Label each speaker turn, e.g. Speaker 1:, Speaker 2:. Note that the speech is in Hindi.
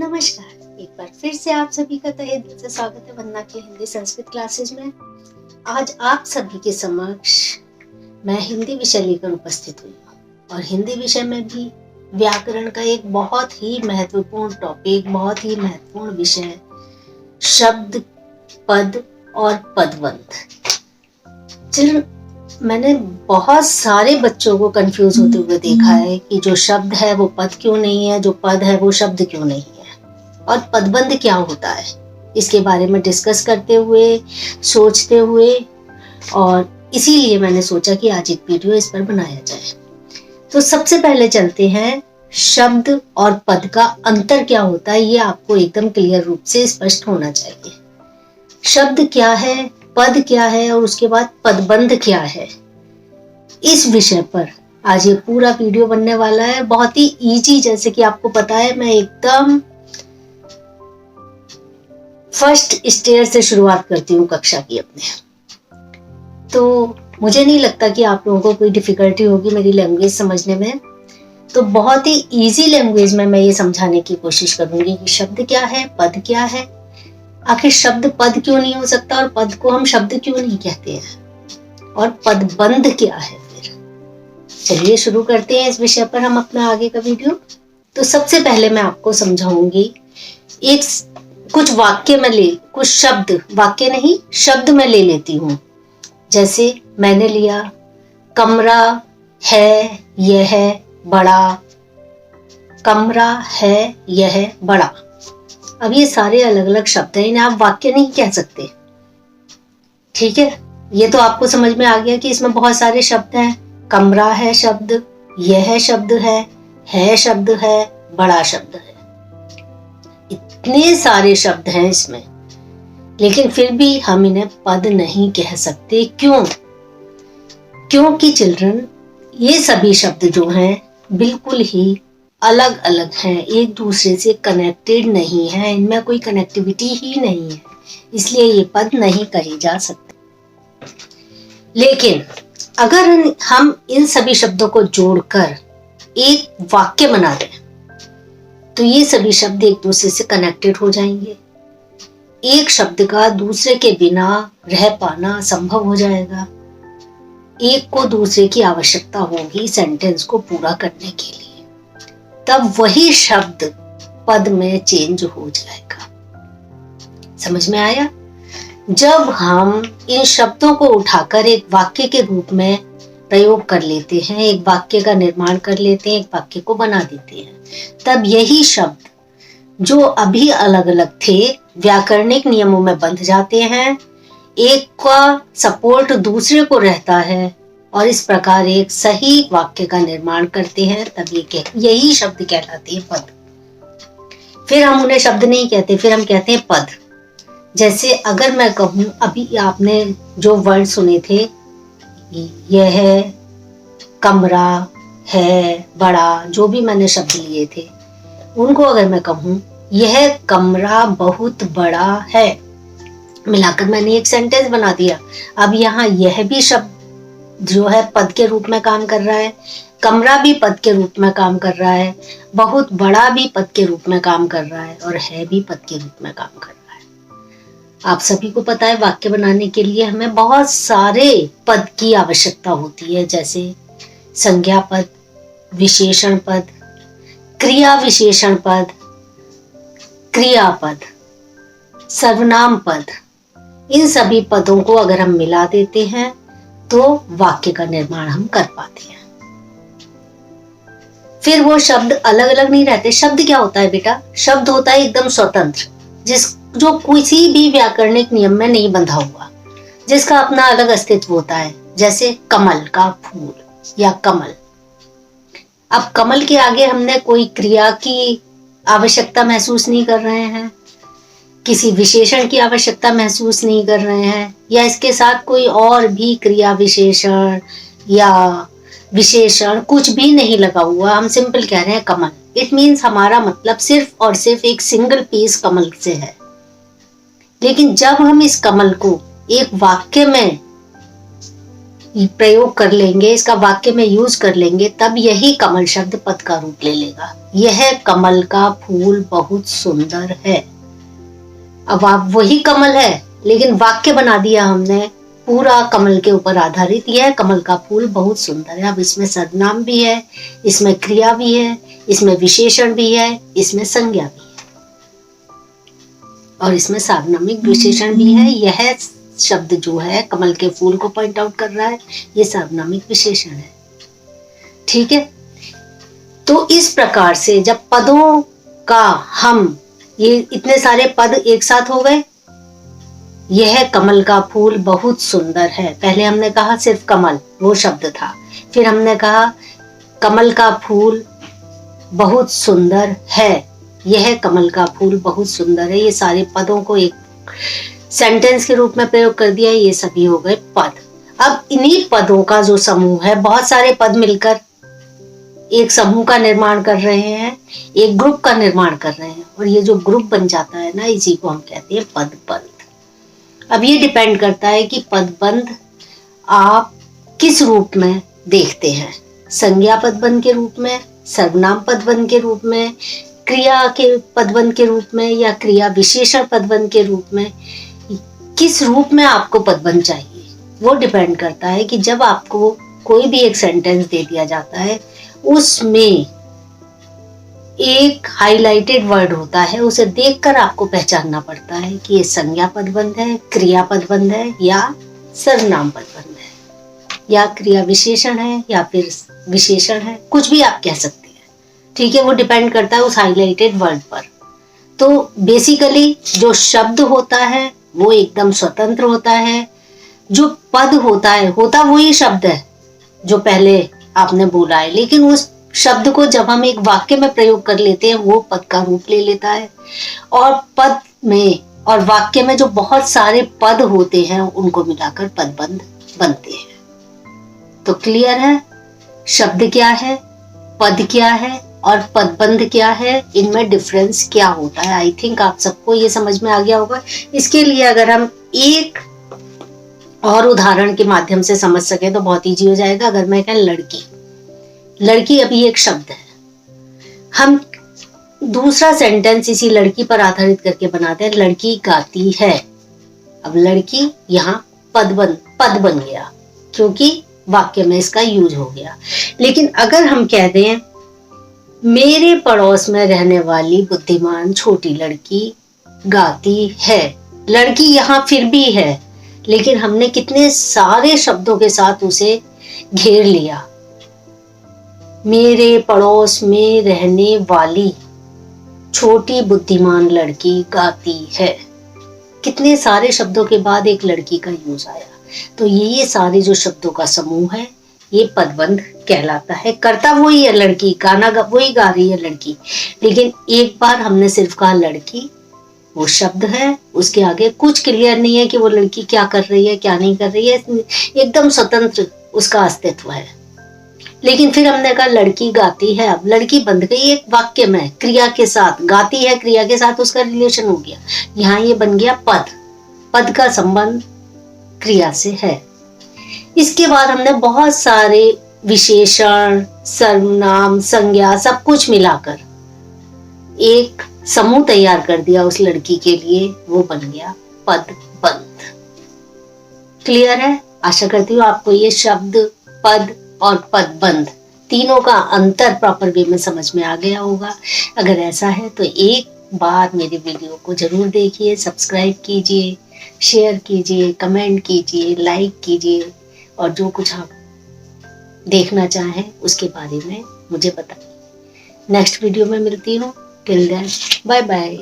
Speaker 1: नमस्कार, एक बार फिर से आप सभी का तहे दिल से स्वागत है वंदना के हिंदी संस्कृत क्लासेज में। आज आप सभी के समक्ष मैं हिंदी विषय लेकर उपस्थित हुई हूँ और हिंदी विषय में भी व्याकरण का एक बहुत ही महत्वपूर्ण टॉपिक, बहुत ही महत्वपूर्ण विषय शब्द, पद और पदबंध। चिल्ड्रन, मैंने बहुत सारे बच्चों को कंफ्यूज होते हुए देखा है कि जो शब्द है वो पद क्यों नहीं है, जो पद है वो शब्द क्यों नहीं है, और पदबंध क्या होता है। इसके बारे में डिस्कस करते हुए, सोचते हुए, और इसीलिए मैंने सोचा कि आज एक वीडियो इस पर बनाया जाए। तो सबसे पहले चलते हैं, शब्द और पद का अंतर क्या होता है ये आपको एकदम क्लियर रूप से स्पष्ट होना चाहिए। शब्द क्या है, पद क्या है और उसके बाद पदबंध क्या है, इस विषय पर आज ये पूरा वीडियो बनने वाला है। बहुत ही इजी, जैसे कि आपको पता है मैं एकदम फर्स्ट स्टेयर से शुरुआत करती हूँ कक्षा की अपने, तो मुझे नहीं लगता कि आप लोगों को कोई डिफिकल्टी होगी मेरी लैंग्वेज समझने में। तो बहुत ही इजी लैंग्वेज में मैं ये समझाने की कोशिश करूंगी कि शब्द क्या है, पद क्या है, आखिर शब्द पद क्यों नहीं हो सकता और पद को हम शब्द क्यों नहीं कहते हैं, और पदबंध क्या है। फिर चलिए शुरू करते हैं इस विषय पर हम अपना आगे का वीडियो। तो सबसे पहले मैं आपको समझाऊंगी कुछ वाक्य में कुछ शब्द, वाक्य नहीं शब्द में ले लेती हूँ। जैसे मैंने लिया कमरा है, यह बड़ा, कमरा है, यह बड़ा। अब ये सारे अलग अलग शब्द हैं, इन्हें आप वाक्य नहीं कह सकते, ठीक है। ये तो आपको समझ में आ गया कि इसमें बहुत सारे शब्द हैं। कमरा है शब्द, यह शब्द है शब्द है, बड़ा शब्द है। इतने सारे शब्द हैं इसमें, लेकिन फिर भी हम इन्हें पद नहीं कह सकते। क्यों? क्योंकि चिल्ड्रन, ये सभी शब्द जो हैं बिल्कुल ही अलग अलग हैं, एक दूसरे से कनेक्टेड नहीं है, इनमें कोई कनेक्टिविटी ही नहीं है, इसलिए ये पद नहीं कहे जा सकते। लेकिन अगर हम इन सभी शब्दों को जोड़कर एक वाक्य बना दें तो ये सभी शब्द एक दूसरे से कनेक्टेड हो जाएंगे। एक शब्द का दूसरे के बिना रह पाना संभव हो जाएगा। एक को दूसरे की आवश्यकता होगी सेंटेंस को पूरा करने के लिए, तब वही शब्द पद में चेंज हो जाएगा। समझ में आया? जब हम इन शब्दों को उठाकर एक वाक्य के रूप में प्रयोग कर लेते हैं, एक वाक्य का निर्माण कर लेते हैं, एक वाक्य को बना देते हैं, तब यही शब्द जो अभी अलग अलग थे व्याकरणिक नियमों में बंध जाते हैं, एक का सपोर्ट दूसरे को रहता है और इस प्रकार एक सही वाक्य का निर्माण करते हैं। तब यही शब्द कहलाते हैं पद। फिर हम उन्हें शब्द नहीं कहते, फिर हम कहते हैं पद। जैसे अगर मैं कहूं, अभी आपने जो वर्ड सुने थे, यह, कमरा, है, बड़ा, जो भी मैंने शब्द लिए थे, उनको अगर मैं कहूं यह कमरा बहुत बड़ा है, मिलाकर मैंने एक सेंटेंस बना दिया। अब यहाँ यह भी शब्द जो है पद के रूप में काम कर रहा है, कमरा भी पद के रूप में काम कर रहा है, बहुत बड़ा भी पद के रूप में काम कर रहा है, और है भी पद के रूप में काम कर रहा है। आप सभी को पता है वाक्य बनाने के लिए हमें बहुत सारे पद की आवश्यकता होती है, जैसे संज्ञा पद, विशेषण पद, क्रिया विशेषण पद, क्रियापद, सर्वनाम पद। इन सभी पदों को अगर हम मिला देते हैं तो वाक्य का निर्माण हम कर पाते हैं। फिर वो शब्द अलग अलग नहीं रहते। शब्द क्या होता है बेटा? शब्द होता है एकदम स्वतंत्र, जो किसी भी व्याकरणिक नियम में नहीं बंधा हुआ, जिसका अपना अलग अस्तित्व होता है। जैसे कमल का फूल या कमल। अब कमल के आगे हमने कोई क्रिया की आवश्यकता महसूस नहीं कर रहे हैं, किसी विशेषण की आवश्यकता महसूस नहीं कर रहे हैं, या इसके साथ कोई और भी क्रिया विशेषण या विशेषण कुछ भी नहीं लगा हुआ। हम सिंपल कह रहे हैं कमल। इट मीन्स हमारा मतलब सिर्फ और सिर्फ एक सिंगल पीस कमल से है। लेकिन जब हम इस कमल को एक वाक्य में प्रयोग कर लेंगे, इसका वाक्य में यूज कर लेंगे, तब यही कमल शब्द पद का रूप ले लेगा। यह कमल का फूल बहुत सुंदर है। अब आप वही कमल है, लेकिन वाक्य बना दिया हमने पूरा कमल के ऊपर आधारित, यह कमल का फूल बहुत सुंदर है। अब इसमें सर्वनाम भी है, इसमें क्रिया भी है, इसमें विशेषण भी है, इसमें संज्ञा भी है, और इसमें सार्वनामिक विशेषण भी है। यह शब्द जो है कमल के फूल को पॉइंट आउट कर रहा है, ये सार्वनामिक विशेषण है। ठीक है, तो इस प्रकार से जब पदों का हम, ये इतने सारे पद एक साथ हो गए, यह कमल का फूल बहुत सुंदर है। पहले हमने कहा सिर्फ कमल, वो शब्द था, फिर हमने कहा कमल का फूल बहुत सुंदर है, यह कमल का फूल बहुत सुंदर है। ये सारे पदों को एक सेंटेंस के रूप में प्रयोग कर दिया, ये सभी हो गए पद। अब इन्हीं पदों का जो समूह है, बहुत सारे पद मिलकर एक समूह का निर्माण कर रहे हैं, एक ग्रुप का निर्माण कर रहे हैं, और ये जो ग्रुप बन जाता है ना, इसी को हम कहते हैं पदबंध। अब ये डिपेंड करता है कि पदबंध आप किस रूप में देखते हैं, संज्ञा पदबंध के रूप में, सर्वनाम पदबंध के रूप में, क्रिया के पदबंध के रूप में, या क्रिया विशेषण पदबंध के रूप में। किस रूप में आपको पदबंध चाहिए वो डिपेंड करता है कि जब आपको कोई भी एक सेंटेंस दे दिया जाता है, उसमें एक हाइलाइटेड वर्ड होता है, उसे देखकर आपको पहचानना पड़ता है कि ये संज्ञा पदबंध है, क्रिया पदबंध है, या सर्वनाम पदबंध है, या क्रिया विशेषण है, या फिर विशेषण है, कुछ भी आप कह सकते हैं। ठीक है, वो डिपेंड करता है उस हाइलाइटेड वर्ड पर। तो बेसिकली जो शब्द होता है वो एकदम स्वतंत्र होता है, जो पद होता है, होता वही शब्द है जो पहले आपने बोला है, लेकिन उस शब्द को जब हम एक वाक्य में प्रयोग कर लेते हैं, वो पद का रूप ले लेता है। और पद में और वाक्य में जो बहुत सारे पद होते हैं, उनको मिलाकर पदबंध बनते हैं। तो क्लियर है, शब्द क्या है, पद क्या है और पदबंध क्या है, इनमें डिफरेंस क्या होता है। आई थिंक आप सबको ये समझ में आ गया होगा। इसके लिए अगर हम एक और उदाहरण के माध्यम से समझ सके तो बहुत इजी हो जाएगा। अगर मैं कहूं लड़की, लड़की अभी एक शब्द है, हम दूसरा सेंटेंस इसी लड़की पर आधारित करके बनाते हैं, लड़की गाती है। अब लड़की यहाँ पद बन गया, क्योंकि वाक्य में इसका यूज हो गया। लेकिन अगर हम कह दें मेरे पड़ोस में रहने वाली बुद्धिमान छोटी लड़की गाती है, लड़की यहाँ फिर भी है, लेकिन हमने कितने सारे शब्दों के साथ उसे घेर लिया। मेरे पड़ोस में रहने वाली छोटी बुद्धिमान लड़की गाती है, कितने सारे शब्दों के बाद एक लड़की का यूज आया। तो ये सारे जो शब्दों का समूह है, ये पदबंध कहलाता है। करता वही है लड़की, गाना वही गा रही है लड़की, लेकिन एक बार हमने सिर्फ कहा लड़की, वो शब्द है, उसके आगे कुछ क्लियर नहीं है कि वो लड़की क्या कर रही है, क्या नहीं कर रही है, एकदम स्वतंत्र उसका अस्तित्व है। लेकिन फिर हमने कहा लड़की गाती है, अब लड़की बंध गई एक वाक्य में, क्रिया के साथ, गाती है क्रिया के साथ उसका रिलेशन हो गया। यहाँ ये बन गया पद, पद का संबंध क्रिया से है। इसके बाद हमने बहुत सारे विशेषण, सर्वनाम, संज्ञा सब कुछ मिलाकर एक समूह तैयार कर दिया उस लड़की के लिए, वो बन गया पदबंध। क्लियर है? आशा करती हूँ आपको ये शब्द, पद और पदबंध तीनों का अंतर प्रॉपर वे में समझ में आ गया होगा। अगर ऐसा है तो एक बार मेरे वीडियो को जरूर देखिए, सब्सक्राइब कीजिए, शेयर कीजिए, कमेंट कीजिए, लाइक कीजिए, और जो कुछ आप देखना चाहें उसके बारे में मुझे बताइए। नेक्स्ट वीडियो में मिलती हूँ। Till then bye bye.